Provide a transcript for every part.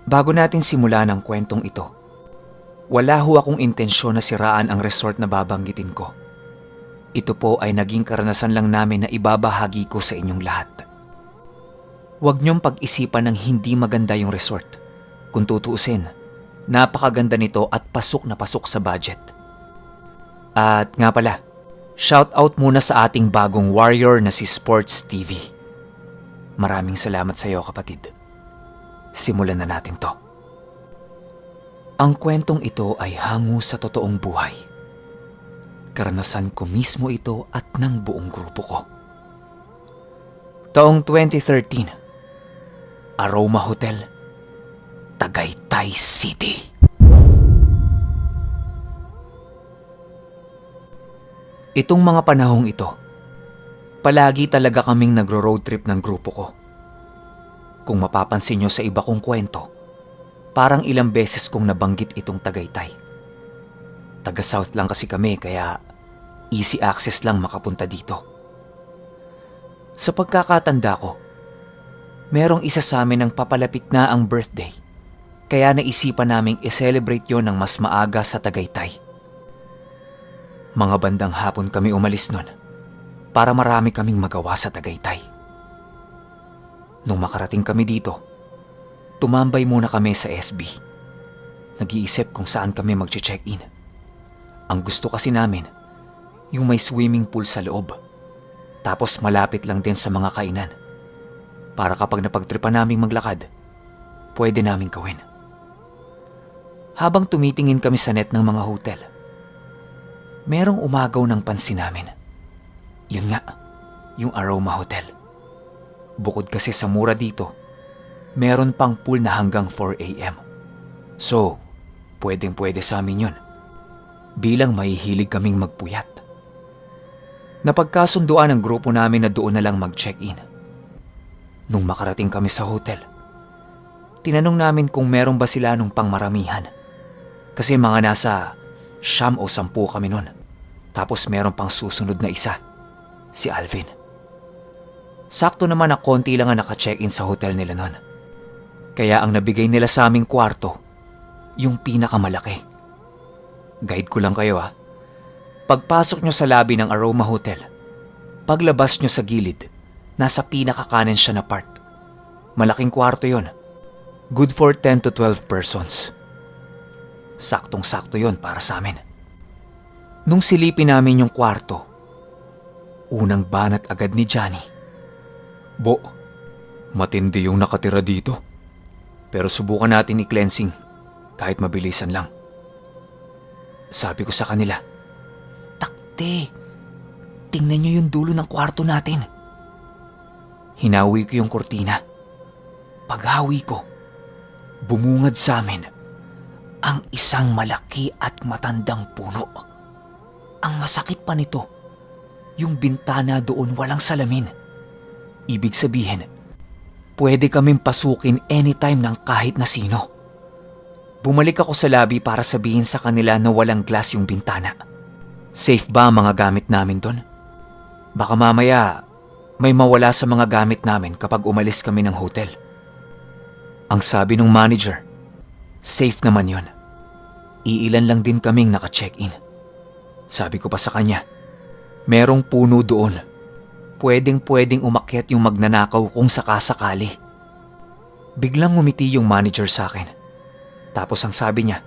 Bago natin simulan ang kwentong ito, wala ho akong intensyon na siraan ang resort na babanggitin ko. Ito po ay naging karanasan lang namin na ibabahagi ko sa inyong lahat. Huwag niyong pag-isipan ng hindi maganda yung resort. Kung tutuusin, napakaganda nito at pasok na pasok sa budget. At nga pala, shout out muna sa ating bagong warrior na si Sports TV. Maraming salamat sa iyo, kapatid. Simulan na natin to. Ang kwentong ito ay hango sa totoong buhay. Karanasan ko mismo ito at ng buong grupo ko. Taong 2013, Aroma Hotel, Tagaytay City. Itong mga panahong ito, palagi talaga kaming nagro-road trip ng grupo ko. Kung mapapansin nyo sa iba kong kwento, parang ilang beses kong nabanggit itong Tagaytay. Taga-south lang kasi kami kaya easy access lang makapunta dito. Sa pagkakatanda ko, merong isa sa amin ang papalapit na ang birthday, kaya naisipan naming i-celebrate yon ng mas maaga sa Tagaytay. Mga bandang hapon kami umalis nun para marami kaming magawa sa Tagaytay. Nung makarating kami dito, tumambay muna kami sa SB. Nag-iisip kung saan kami mag-check-in. Ang gusto kasi namin, yung may swimming pool sa loob. Tapos malapit lang din sa mga kainan. Para kapag napagtripan naming maglakad, pwede naming gawin. Habang tumitingin kami sa net ng mga hotel, merong umagaw ng pansin namin. Yun nga, yung Aroma Hotel. Bukod kasi sa mura dito, meron pang pool na hanggang 4 a.m. So, pwedeng-pwede sa amin yun. Bilang mahihilig kaming magpuyat. Napagkasunduan ng grupo namin na doon na lang mag-check-in. Nung makarating kami sa hotel, tinanong namin kung meron ba sila nung pangmaramihan. Kasi mga nasa 9 o 10 kami nun. Tapos meron pang susunod na isa, si Alvin. Sakto naman na konti lang ang naka-check-in sa hotel nila nun. Kaya ang nabigay nila sa aming kwarto, yung pinakamalaki. Guide ko lang kayo ha. Pagpasok nyo sa lobby ng Aroma Hotel, paglabas nyo sa gilid, nasa pinakakanan siya na part. Malaking kwarto yon. Good for 10 to 12 persons. Saktong-sakto yon para sa amin. Nung silipin namin yung kwarto, unang banat agad ni Johnny. Bo, matindi yung nakatira dito. Pero subukan natin i-cleansing kahit mabilisan lang. Sabi ko sa kanila, Takte, tingnan nyo yung dulo ng kwarto natin. Hinawi ko yung kurtina. Paghawi ko, bumungad sa amin ang isang malaki at matandang puno. Ang masakit pa nito, yung bintana doon walang salamin. Ibig sabihin, pwede kaming pasukin anytime ng kahit na sino. Bumalik ako sa lobby para sabihin sa kanila na walang glass yung bintana. Safe ba ang mga gamit namin doon? Baka mamaya may mawala sa mga gamit namin kapag umalis kami ng hotel. Ang sabi ng manager, safe naman yon. Iilan lang din kaming naka-check-in. Sabi ko pa sa kanya, merong puno doon. Pwedeng umakyat yung magnanakaw kung sakasakali. Biglang ngumiti yung manager sa akin. Tapos ang sabi niya,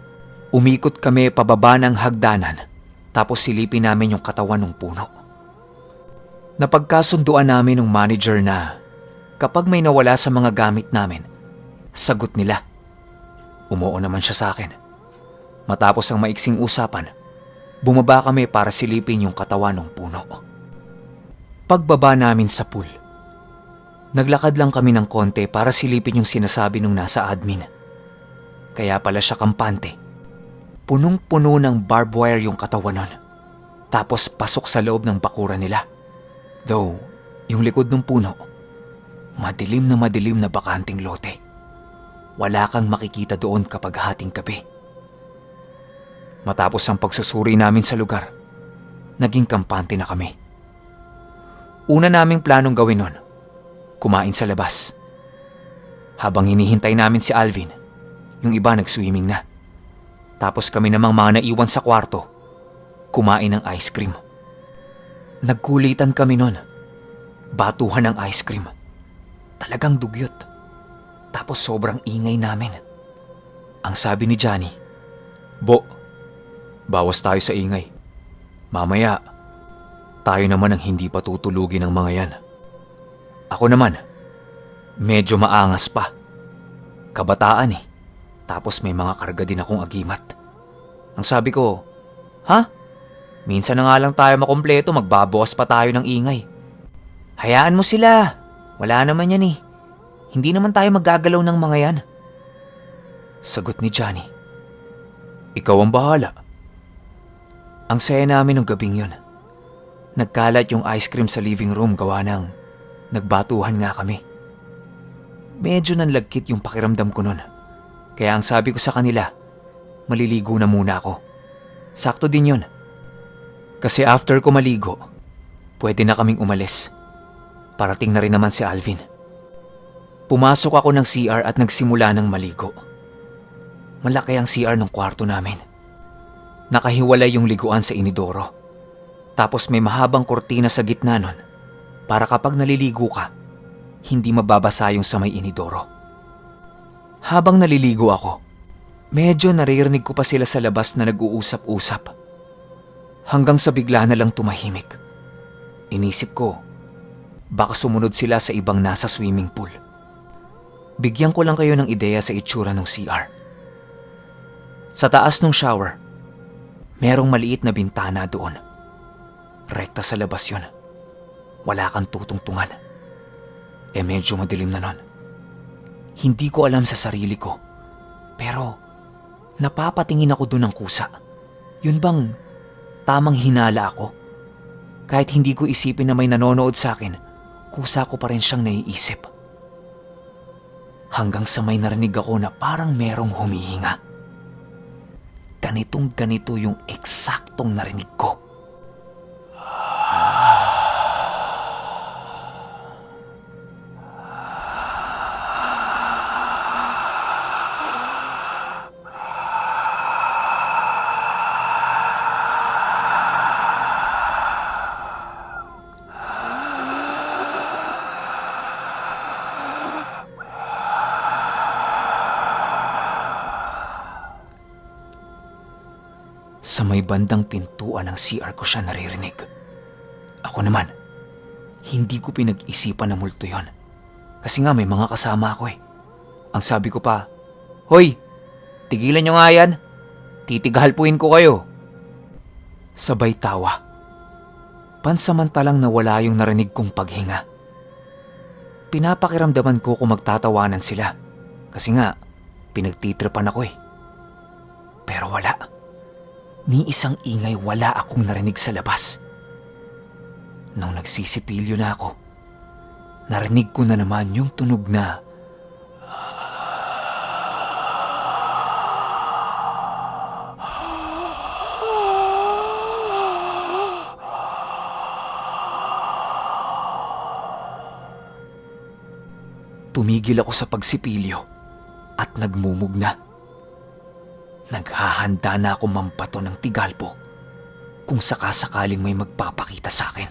umikot kami pababa ng hagdanan tapos silipin namin yung katawan ng puno. Napagkasunduan namin ng manager na kapag may nawala sa mga gamit namin, sagot nila. Umuo naman siya sa akin. Matapos ang maiksing usapan, bumaba kami para silipin yung katawan ng puno. Pagbaba namin sa pool, naglakad lang kami ng konti para silipin yung sinasabi nung nasa admin. Kaya pala siya kampante. Punong-puno ng barbed wire yung katawan nun. Tapos pasok sa loob ng bakuran nila. Though, yung likod ng puno, madilim na bakanting lote. Wala kang makikita doon kapag hating gabi. Matapos ang pagsusuri namin sa lugar, naging kampante na kami. Una naming planong gawin nun, kumain sa labas. Habang hinihintay namin si Alvin, Yung iba nag-swimming na. Tapos kami namang mga naiwan sa kwarto, kumain ng ice cream. Nagkulitan kami nun. Batuhan ng ice cream. Talagang dugyot. Tapos sobrang ingay namin. Ang sabi ni Johnny, "Bo, bawas tayo sa ingay. Mamaya, tayo naman ang hindi patutulugin ng mga yan." Ako naman, medyo maangas pa. Kabataan eh. Tapos may mga karga din akong agimat. Ang sabi ko, "Ha? Minsan na nga lang tayo makumpleto, magbabawas pa tayo ng ingay. Hayaan mo sila. Wala naman yan eh. Hindi naman tayo maggagalaw ng mga yan." Sagot ni Johnny, "Ikaw ang bahala." Ang saya namin ng gabing yun. Nagkalat yung ice cream sa living room gawa ng nagbatuhan nga kami. Medyo nanlagkit yung pakiramdam ko nun. Kaya ang sabi ko sa kanila, maliligo na muna ako. Sakto din yun. Kasi after ko maligo, pwede na kaming umalis. Parating na rin naman si Alvin. Pumasok ako ng CR at nagsimula ng maligo. Malaki ang CR ng kwarto namin. Nakahiwalay yung liguan sa inidoro. Tapos may mahabang kortina sa gitna nun para kapag naliligo ka, hindi mababasa yung sa may inidoro. Habang naliligo ako, medyo naririnig ko pa sila sa labas na nag-uusap-usap. Hanggang sa bigla na lang tumahimik. Inisip ko, baka sumunod sila sa ibang nasa swimming pool. Bigyan ko lang kayo ng ideya sa itsura ng CR. Sa taas ng shower, merong maliit na bintana doon. Rekta sa labas yun. Wala kang tutungtungan. Medyo madilim na nun. Hindi ko alam sa sarili ko. Pero napapatingin ako doon ng kusa. Yun bang tamang hinala ako? Kahit hindi ko isipin na may nanonood sa akin, kusa ko pa rin siyang naiisip. Hanggang sa may narinig ako na parang merong humihinga. Ganitong ganito yung eksaktong narinig ko. Sa may bandang pintuan ng CR ko siya naririnig. Ako naman, hindi ko pinag-isipan na multo yon. Kasi nga may mga kasama ako eh. Ang sabi ko pa, "Hoy, tigilan nyo nga yan. Titigahalpuin ko kayo." Sabay tawa. Pansamantalang nawala yung narinig kong paghinga. Pinapakiramdaman ko kung magtatawanan sila. Kasi nga, pinagtitripan ako eh. Pero wala. Ni isang ingay wala akong narinig sa labas. Nung nagsisipilyo na ako, narinig ko na naman yung tunog na tumigil ako sa pagsipilyo at nagmumugna. Naghahanda na ako mampato ng tigalpo kung sakasakaling may magpapakita sa akin.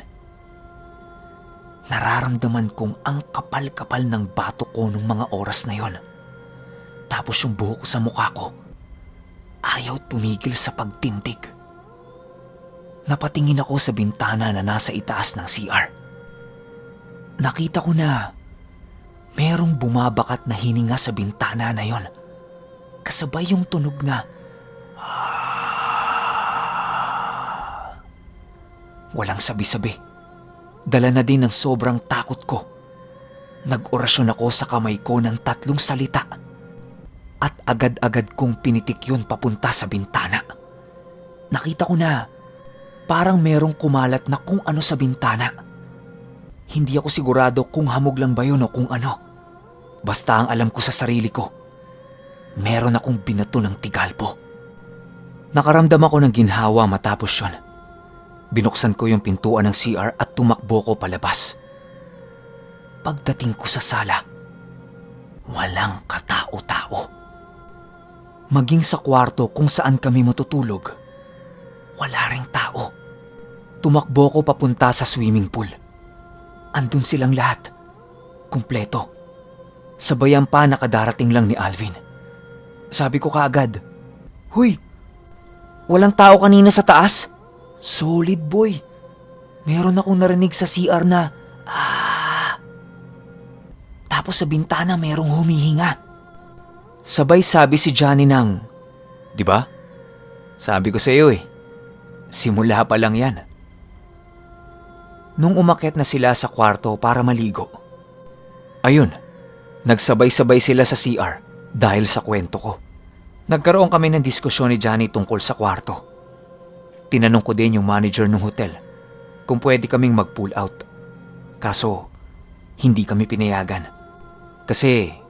Nararamdaman kong ang kapal-kapal ng bato ko nung mga oras na yon. Tapos yung buhok sa mukha ko, ayaw tumigil sa pagtindig. Napatingin ako sa bintana na nasa itaas ng CR. Nakita ko na merong bumabakat na hininga sa bintana na yon. Kasabay yung tunog na walang sabi-sabi. Dala na din ng sobrang takot ko. Nag-orasyon ako sa kamay ko ng 3 salita. At agad-agad kong pinitik yun papunta sa bintana. Nakita ko na parang merong kumalat na kung ano sa bintana. Hindi ako sigurado kung hamog lang ba yun o kung ano. Basta ang alam ko sa sarili ko, meron akong binato ng tigalpo. Nakaramdam ako ng ginhawa matapos yun. Binuksan ko yung pintuan ng CR at tumakbo ko palabas. Pagdating ko sa sala, walang katao-tao. Maging sa kwarto kung saan kami matutulog, wala ring tao. Tumakbo ko papunta sa swimming pool. Andun silang lahat. Kumpleto. Sabayan pa nakadarating lang ni Alvin. Sabi ko kaagad, "Huy, walang tao kanina sa taas?" "Solid boy. Meron akong narinig sa CR na Tapos sa bintana merong humihinga." Sabay sabi si Johnny ng, "Di ba? Sabi ko sa iyo simula pa lang yan." Nung umakyat na sila sa kwarto para maligo, ayun, nagsabay-sabay sila sa CR dahil sa kwento ko. Nagkaroon kami ng diskusyon ni Johnny tungkol sa kwarto. Tinanong ko din yung manager ng hotel kung pwede kaming mag-pull out. Kaso, hindi kami pinayagan. Kasi,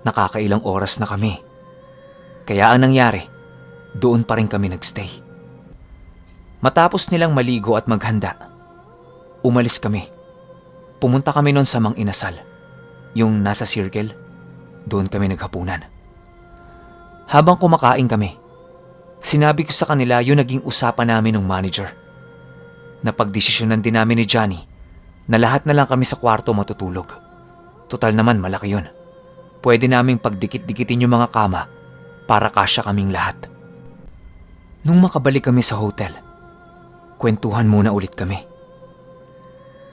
nakakailang oras na kami. Kaya ang nangyari, doon pa rin kami nagstay. Matapos nilang maligo at maghanda, umalis kami. Pumunta kami noon sa Mang Inasal, yung nasa circle. Doon kami naghapunan. Habang kumakain kami, sinabi ko sa kanila yung naging usapan namin ng manager. Napagdesisyonan din namin ni Johnny na lahat na lang kami sa kwarto matutulog. Total naman malaki yun. Pwede naming pagdikit-dikitin yung mga kama para kasya kaming lahat. Nung makabalik kami sa hotel, kwentuhan muna ulit kami.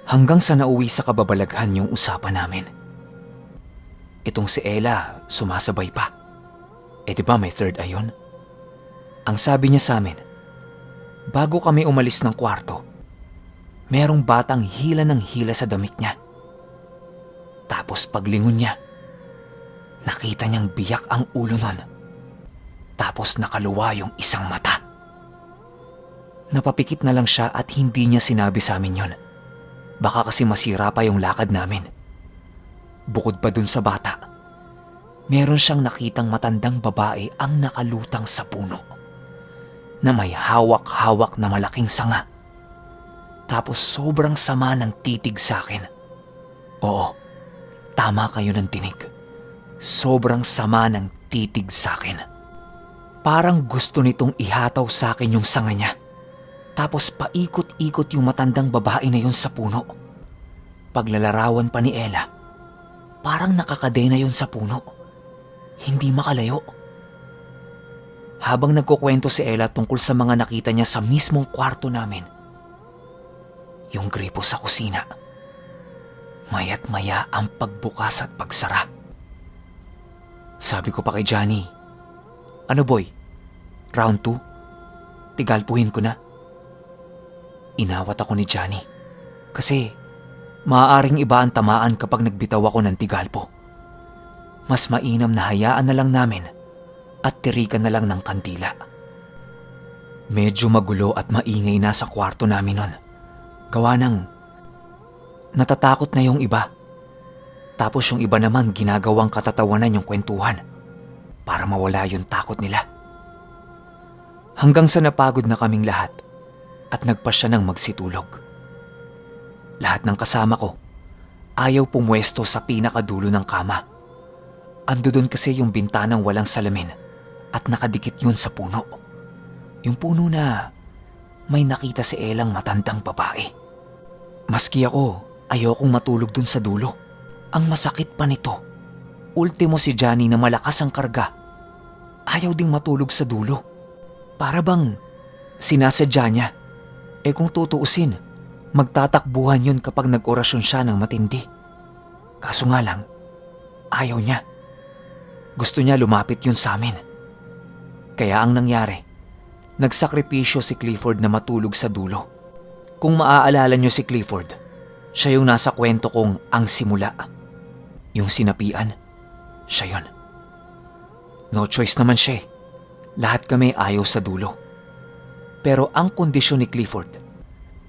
Hanggang sa nauwi sa kababalaghan yung usapan namin. Itong si Ella, sumasabay pa. Di ba may third eye yun? Ang sabi niya sa amin, bago kami umalis ng kwarto, merong batang hila ng hila sa damit niya. Tapos paglingon niya, nakita niyang biyak ang ulo nun. Tapos nakaluwa yung isang mata. Napapikit na lang siya at hindi niya sinabi sa amin yun. Baka kasi masira pa yung lakad namin. Bukod pa dun sa bata, meron siyang nakitang matandang babae ang nakalutang sa puno na may hawak-hawak na malaking sanga. Tapos sobrang sama ng titig sa akin. Oo, tama kayo ng tinig. Sobrang sama ng titig sa akin. Parang gusto nitong ihataw sa akin yung sanga niya. Tapos paikot-ikot yung matandang babae na yun sa puno. Paglalarawan pa ni Ella, parang nakakadena yun sa puno. Hindi makalayo. Habang nagkukwento si Ella tungkol sa mga nakita niya sa mismong kwarto namin, yung gripo sa kusina, maya't maya ang pagbukas at pagsara. Sabi ko pa kay Johnny, "Ano boy, round 2? Tigalpuhin ko na." Inawat ako ni Johnny kasi maaaring iba ang tamaan kapag nagbitaw ako ng tigalpo. Mas mainam na hayaan na lang namin at tirikan na lang ng kandila. Medyo magulo at maingay na sa kwarto namin nun. Gawa ng natatakot na yung iba. Tapos yung iba naman ginagawang katatawanan yung kwentuhan para mawala yung takot nila. Hanggang sa napagod na kaming lahat at nagpasya ng magsitulog. Lahat ng kasama ko ayaw pumwesto sa pinakadulo ng kama. Ando doon kasi yung bintanang walang salamin at nakadikit yun sa puno. Yung puno na may nakita si Elang matandang babae. Maski ako, ayokong matulog dun sa dulo. Ang masakit pa nito, ultimo si Johnny na malakas ang karga, ayaw ding matulog sa dulo. Para bang sinasadya niya. Kung tutuusin, magtatakbuhan yun kapag nag-orasyon siya ng matindi. Kaso nga lang, ayaw niya. Gusto niya lumapit yun sa amin. Kaya ang nangyari, nagsakripisyo si Clifford na matulog sa dulo. Kung maaalala niyo si Clifford, siya yung nasa kwento kong ang simula. Yung sinapian, siya yun. No choice naman siya. Lahat kami ayaw sa dulo. Pero ang kondisyon ni Clifford,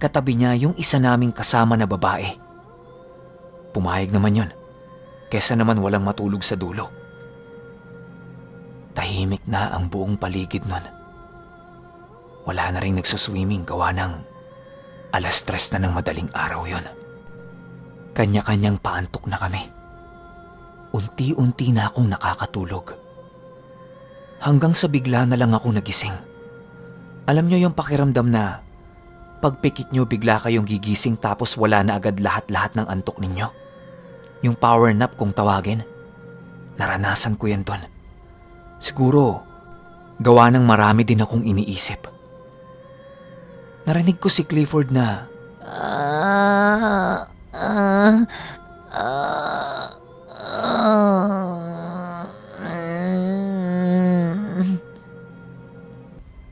katabi niya yung isa naming kasama na babae. Pumayag naman yun, kesa naman walang matulog sa dulo. Tahimik na ang buong paligid nun. Wala na rin nagsuswimming gawa ng 3:00 na ng madaling araw yun. Kanya-kanyang paantok na kami. Unti-unti na akong nakakatulog. Hanggang sa bigla na lang ako nagising. Alam nyo yung pakiramdam na pagpikit nyo bigla kayong gigising tapos wala na agad lahat-lahat ng antok ninyo? Yung power nap kung tawagin. Naranasan ko yan doon. Siguro, gawa ng marami din akong iniisip. Narinig ko si Clifford na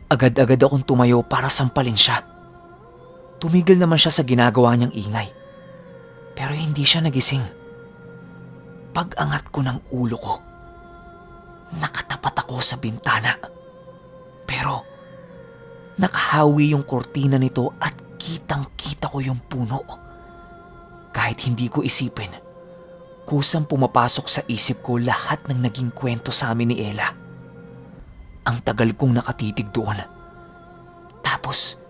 agad-agad akong tumayo para sampalin siya. Tumigil naman siya sa ginagawa niyang ingay. Pero hindi siya nagising. Pag-angat ko ng ulo ko, nakatapat ako sa bintana. Pero nakahawi yung kortina nito at kitang-kita ko yung puno. Kahit hindi ko isipin, kusang pumapasok sa isip ko lahat ng naging kwento sa amin ni Ella. Ang tagal kong nakatitig doon. Tapos,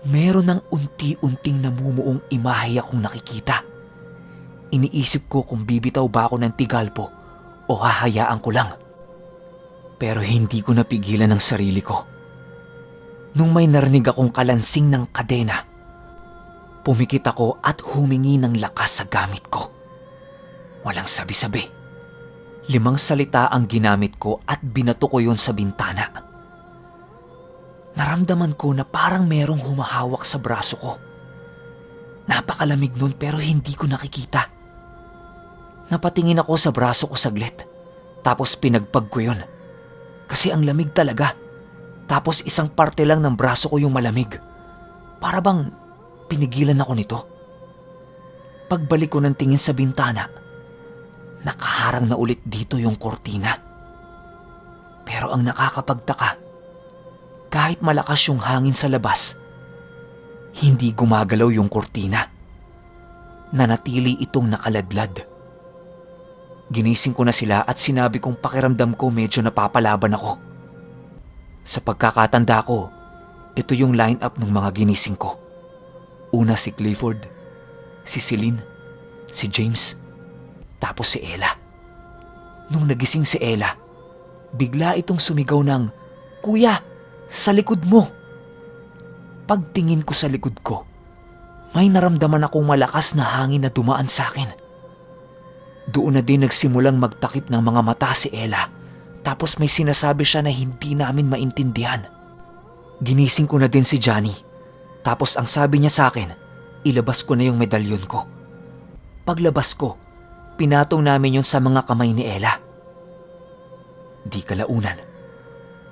meron ng unti-unting namumuong imahe akong nakikita. Iniisip ko kung bibitaw ba ako ng tigalpo o hahayaan ko lang. Pero hindi ko napigilan ang sarili ko. Nung may narinig akong kalansing ng kadena, pumikit ako at humingi ng lakas sa gamit ko. Walang sabi-sabi. 5 salita ang ginamit ko at binato ko yon sa bintana. Naramdaman ko na parang merong humahawak sa braso ko. Napakalamig nun pero hindi ko nakikita. Napatingin ako sa braso ko saglit. Tapos pinagpag ko yun. Kasi ang lamig talaga. Tapos isang parte lang ng braso ko yung malamig. Para bang pinigilan ako nito. Pagbalik ko ng tingin sa bintana, nakaharang na ulit dito yung kortina. Pero ang nakakapagtaka, kahit malakas yung hangin sa labas, hindi gumagalaw yung kortina. Nanatili itong nakaladlad. Ginising ko na sila at sinabi kong pakiramdam ko medyo napapalaban ako. Sa pagkakatanda ko, ito yung line-up ng mga ginising ko. Una si Clifford, si Celine, si James, tapos si Ella. Nung nagising si Ella, bigla itong sumigaw ng, "Kuya, sa likod mo!" Pagtingin ko sa likod ko, may naramdaman akong malakas na hangin na dumaan sa akin. Doon na din nagsimulang magtakip ng mga mata si Ella, tapos may sinasabi siya na hindi namin maintindihan. Ginising ko na din si Johnny, tapos ang sabi niya sa akin, ilabas ko na yung medalyon ko. Paglabas ko, pinatong namin yun sa mga kamay ni Ella. Di kalaunan,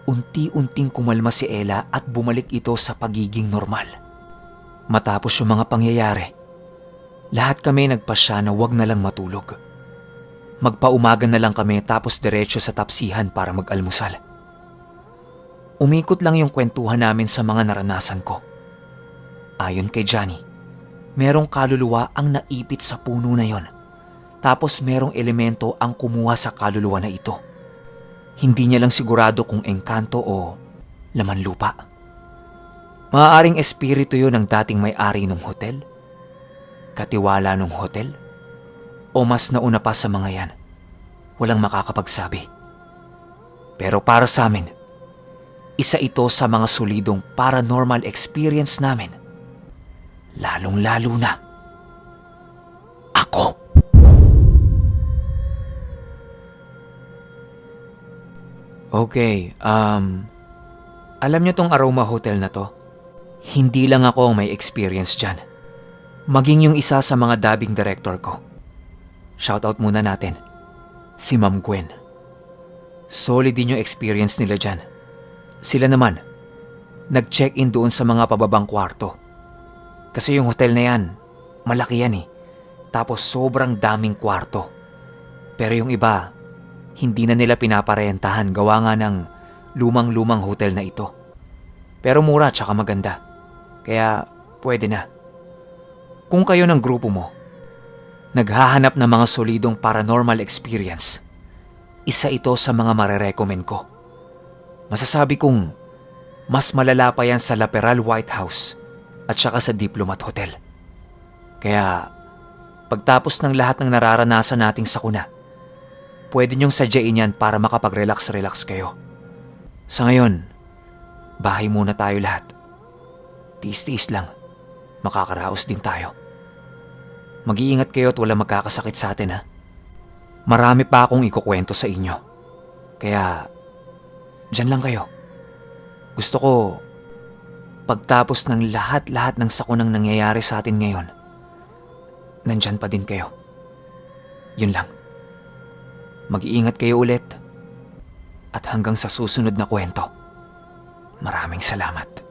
unti-unting kumalma si Ella at bumalik ito sa pagiging normal. Matapos yung mga pangyayari, lahat kami nagpasya na wag na lang matulog. Magpaumaga na lang kami tapos diretso sa tapsihan para mag-almusal. Umikot lang yung kwentuhan namin sa mga naranasan ko. Ayon kay Johnny, merong kaluluwa ang naipit sa puno na yon. Tapos merong elemento ang kumuha sa kaluluwa na ito. Hindi niya lang sigurado kung engkanto o laman lupa. Maaaring espiritu yon ng dating may-ari ng hotel, katiwala ng hotel, o mas nauna pa sa mga yan. Walang makakapagsabi. Pero para sa amin, isa ito sa mga solidong paranormal experience namin. Lalong-lalo na ako. Okay, alam niyo tong Aroma Hotel na to? Hindi lang ako ang may experience dyan. Maging yung isa sa mga dubbing director ko. Shoutout muna natin, si Ma'am Gwen. Solid din yung experience nila dyan. Sila naman, nag-check-in doon sa mga pababang kwarto. Kasi yung hotel na yan, malaki yan eh. Tapos sobrang daming kwarto. Pero yung iba, hindi na nila pinaparentahan gawa nga ng lumang-lumang hotel na ito. Pero mura tsaka maganda. Kaya pwede na. Kung kayo ng grupo mo, naghahanap ng mga solidong paranormal experience, isa ito sa mga marerecommend ko. Masasabi kong mas malala pa yan sa La Peral White House at saka sa Diplomat Hotel. Kaya pagtapos ng lahat ng nararanasan nating sakuna, pwede niyong sadyain yan para makapag-relax-relax kayo. Sa ngayon, bahay muna tayo lahat. Tiis-tiis lang. Makakaraos din tayo. Mag-iingat kayo at wala magkakasakit sa atin, ha? Marami pa akong ikukwento sa inyo. Kaya, dyan lang kayo. Gusto ko, pagtapos ng lahat-lahat ng sakunang nangyayari sa atin ngayon, nandyan pa din kayo. Yun lang. Mag-iingat kayo ulit. At hanggang sa susunod na kwento, maraming salamat.